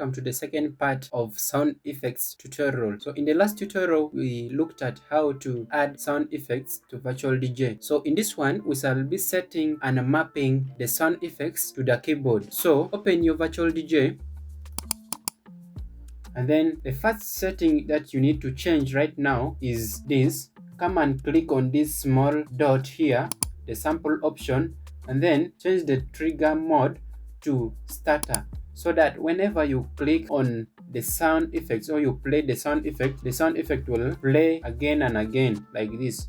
welcome to the second part of sound effects tutorial. So in the last tutorial we looked at how to add sound effects to virtual DJ. So in this one we shall be setting and mapping the sound effects to the keyboard. So open your virtual DJ, and then the first setting that you need to change right now is this. Come and click on this small dot here, the sample option, and then change the trigger mode to starter, so that whenever you click on the sound effects or you play the sound effect will play again and again like this.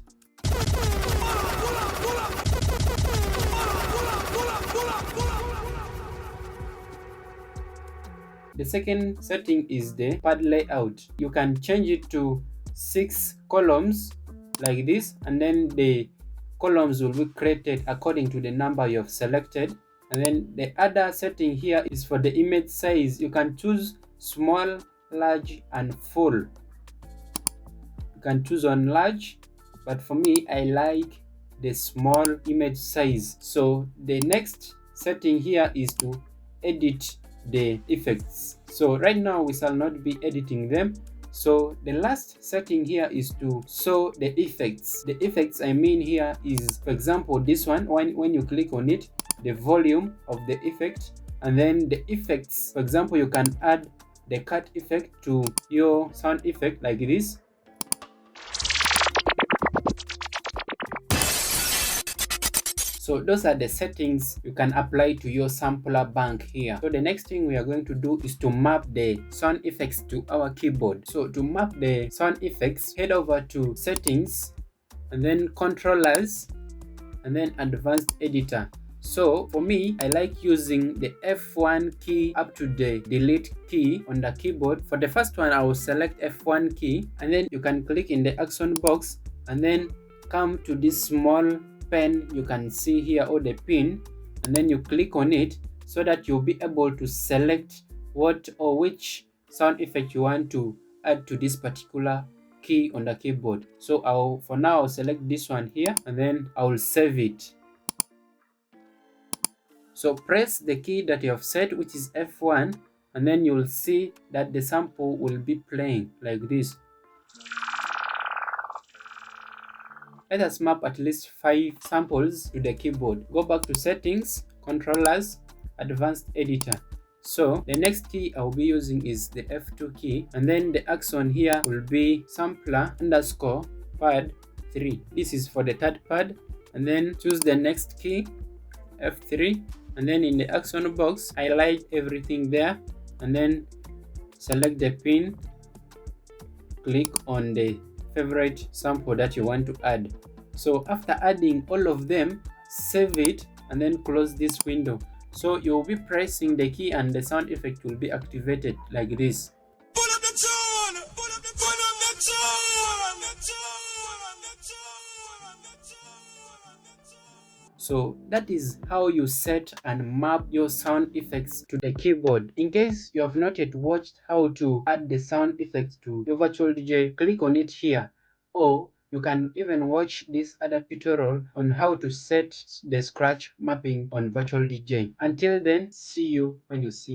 The second setting is the pad layout. You can change it to 6 columns like this, and then the columns will be created according to the number you have selected. And then the other setting here is for the image size. You can choose small, large, and full. You can choose on large, but for me I like the small image size. So the next setting here is to edit the effects. So right now we shall not be editing them. So the last setting here is to show the effects. The effects I mean here is, for example, this one. When you click on it, the volume of the effect, and then the effects. For example, you can add the cut effect to your sound effect like this. So those are the settings you can apply to your sampler bank here. So the next thing we are going to do is to map the sound effects to our keyboard. So to map the sound effects, head over to settings, and then controllers, and then advanced editor. So for me, I like using the F1 key up to the delete key on the keyboard. For the first one, I will select F1 key, and then you can click in the action box, and then come to this small pen you can see here, or the pin, and then you click on it so that you'll be able to select what or which sound effect you want to add to this particular key on the keyboard. So I'll select this one here, and then I will save it. So press the key that you have set, which is F1, and then you'll see that the sample will be playing like this. Let us map at least 5 samples to the keyboard. Go back to settings, controllers, advanced editor. So the next key I'll be using is the F2 key, and then the action here will be sampler underscore pad 3. This is for the third pad, and then choose the next key, F3, and then in the action box highlight everything there, and then select the pin, click on the favorite sample that you want to add. So after adding all of them, save it and then close this window. So you'll be pressing the key and the sound effect will be activated like this. So that is how you set and map your sound effects to the keyboard. In case you have not yet watched how to add the sound effects to your virtual DJ, click on it here, or you can even watch this other tutorial on how to set the scratch mapping on virtual DJ. Until then, see you when you see